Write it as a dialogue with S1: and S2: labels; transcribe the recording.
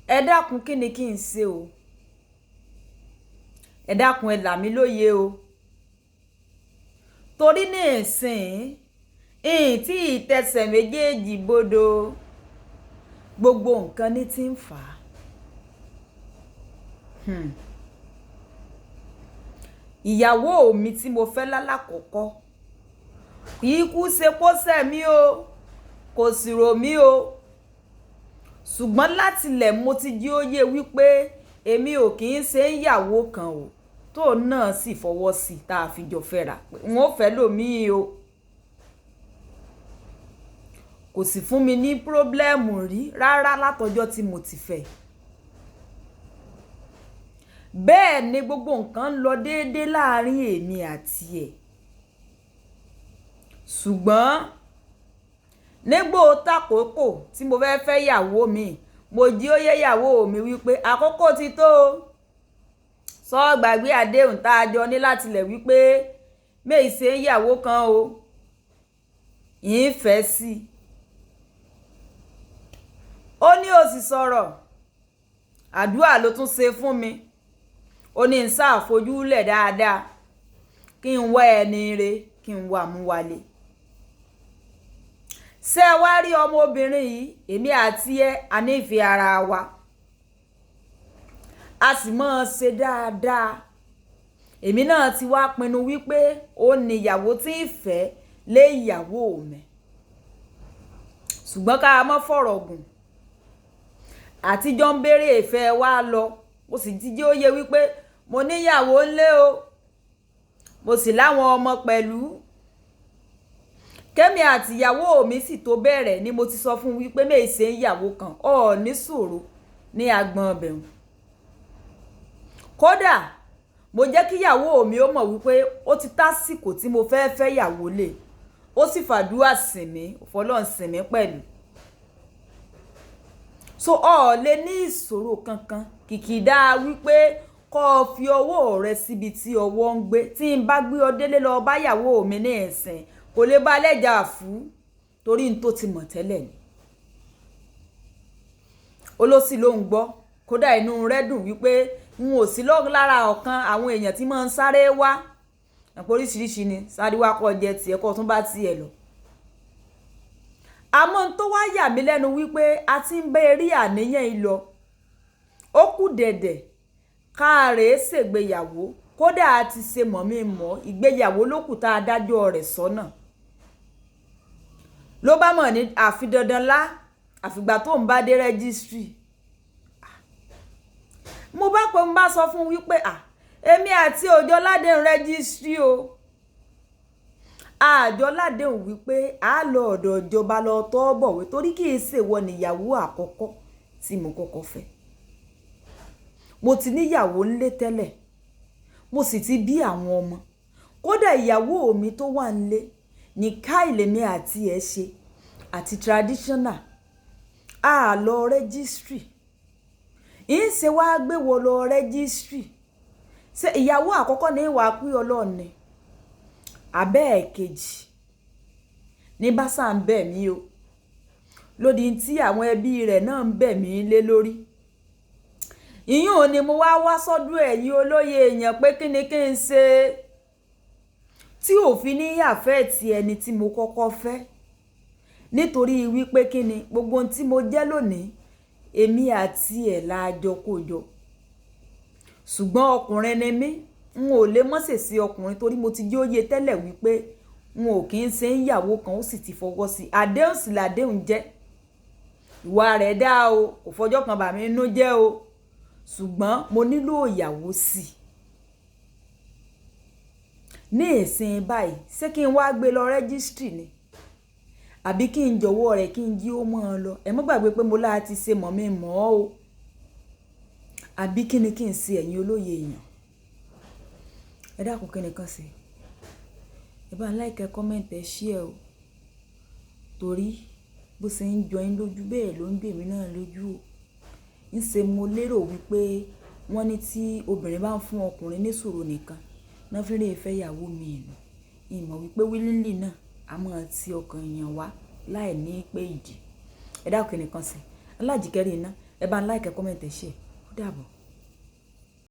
S1: ẹ dákun kí ni kí n ṣe o ẹ dákun ẹ là mí lóye o torí ní ìsìn tí ìtẹsẹ̀ méjèèjì bodò gbogbo nǹkan ní ti ń fà á ìyàwó mi tí mo fẹ́ lálákọ̀ọ́kọ́ kì í kú ṣe kó ṣẹ̀ mí o kò sì rò mí o ṣùgbọ́n látilẹ̀ mo ti jí ó yé wípé èmi ò kì í ṣe ìyàwó kan o tó náà sì fọwọ́ sí tá a fi jọ fẹ́ra pé n ó fẹ́ lòmíì o kò sì fún mi ní pírọ́blẹ́mù rí rárá látọjọ́ tí mo ti fẹ́ bẹ́ẹ̀ ni gbogbo nǹkan ń lọ déédéé láàrin èmi àti ẹ̀ ṣùgbọ́n nígbò tàkókò tí mo fẹ́ fẹ́ yàwó mi mo jí ó yé yàwó mi wípé àkókò ti tó o sọ gbàgbé àdéhùn tá a jọ ní látilẹ̀ wípé méì ṣe yàwó kan o yìí fẹ́ sí i ó ní ó sì sọ̀rọ̀ àdúrà ló tún ṣe fún mi ó ní n sáà fojúlẹ̀ dáadáa kí n wá ẹni re kí n wá mú wálé ṣé ẹ wá rí ọmọbìnrin yìí èmi àti ẹ a nífẹ̀ẹ́ ara wa a sì máa ṣe dáadáa èmi náà ti wá pinnu wípé ó ní ìyàwó tí ń fẹ́ lé ìyàwó mi ṣùgbọ́n ká má fọ̀rọ̀ gùn àtijọ́ ń béèrè ìfẹ́ wa lọ mo sì ti jẹ́ ó yé wípé mo níyàwó ńlé o mo sì láwọn ọmọ pẹ̀lú kémi àti ìyàwó mi sì tó bẹ̀rẹ̀ ni mo ti sọ fún wípé méì ṣe ìyàwó kan ọ̀ ní sùúrù ní agbọn ọbẹ̀rún kódà mo jẹ́ kí ìyàwó mi ó mọ̀ wípé ó ti tásìkò tí mo fẹ́ fẹ́ yàwó lé ó sì fàdúrà sìn mí fọlọ́n sìn mí pẹ̀lú so ọ̀ lè ní ìṣòro kankan kìkìdá wípé kó o fi ọwọ́ rẹ síbi tí ọwọ́ ń gbé tí n bá gbé ọ délé lọ bá ìyàwó mi ní ẹ̀sìn kò lè bá lẹ́jà fún torí n tó ti mọ̀ tẹ́lẹ̀ ni olóṣì ló ń gbọ́ kódà inú rẹ̀ dùn wípé n ò sí lára ọ̀kan àwọn èèyàn tí máa ń sáré wá ẹ̀pọ̀ oríṣiríṣi ni sáré wá kọ́ jẹ tiẹ̀ kọ́ tún bá tiẹ̀ lọ àmọ́ n tó wá yà mí lẹ́nu wípé a ti ń bẹ́ rí àníyàn yìí lọ ó kù dẹ̀dẹ̀ káàrè ṣègbéyàwó kódà a ti ṣe mọ̀ ìgbéyàwó ló kù tá a dájọ́ rẹ̀ sọ́nà ló bá mọ̀ ní àfi dandan lá àfìgbà tó ń bá dé rẹ́gísírì mo bá pé mo bá sọ fún wípé èmi àti òjò ládéhùn rẹ́gísírì o àjọ ládéhùn wípé a lọ ọ̀dọ̀ ìjọba lọ tọ́ bọ̀wé torí kì í ṣèwọ níyàwó àkọ́kọ́ tí mo kọ́kọ́ fẹ́ mo ti níyàwó ńlé tẹ́lẹ̀ mo sì ti bí àwọn ọmọ kódà ìyàwó mi tó wà ńlé ní káìlèmí àti ẹ̀ ṣe àti traditional a lọ rẹ́gísírì ń ṣe wá gbé wo lọ rẹ́gísírì ṣe ìyàwó àkọ́kọ́ ní ìwà pé ọlọ́ọ̀ni abẹ́ ẹ̀kejì ní bá sà ń bẹ̀ mí o lódì tí àwọn ẹbí rẹ̀ náà ń bẹ̀ mí lé lórí ìyún ni mo wá sọ́dọ̀ ẹ̀yin olóye èèyàn pé kí ni kí n ṣe tí òfin ní yàfẹ́ ti ẹni tí mo kọ́kọ́ fẹ́ nítorí wípé kí ni gbogbo ohun tí mo jẹ́ lónìí èmi àti ẹ̀ la jọ kó jọ ṣùgbọ́n ọkùnrin ni mí n ò lè mọ́sẹ̀ sí ọkùnrin torí mo ti jẹ́ òye tẹ́lẹ̀ wípé n ò kì í ṣe ìyàwó kan ó sì ti fọwọ́ sí àdéhùn sì làdéhùn jẹ́ ìwà rẹ̀ dá o kò fọjọ́ kan bà mí inú jẹ́ o ṣùgbọ́n mo nílò ìyàwó sí i ní ìsìn báyìí ṣé kí n wá gbé lọ rẹ́gísítírì ni àbí kí n jọ̀wọ́ rẹ̀ kí n jí ó mọ́ ọ lọ ẹ má gbàgbé pé mo láà ti ṣe mọ̀ mi mọ́ o àbí kí ni kí n ṣe ẹ̀yin olóye èèyàn ẹ dákun kí ni kan ṣe ẹ bá like comment ẹ share o torí bó ṣe ń jọ yín lójú bẹ́ẹ̀ ló ń gbè mí náà lójú o ń ṣe mo lérò wípé wọ́n ní tí obìnrin bá ń fún ọkùnrin ní sùúrù nìkan náà fi lè fẹ́ ìyàwó mi ìlú ìmọ̀ wípé wílílì náà a máa ti ọkàn èèyàn wá láì ní pé ìdí ẹ dákun kí ni kan ṣe alájìkẹ́rì iná ẹ bá ń like comment ẹ share ó dàbọ̀.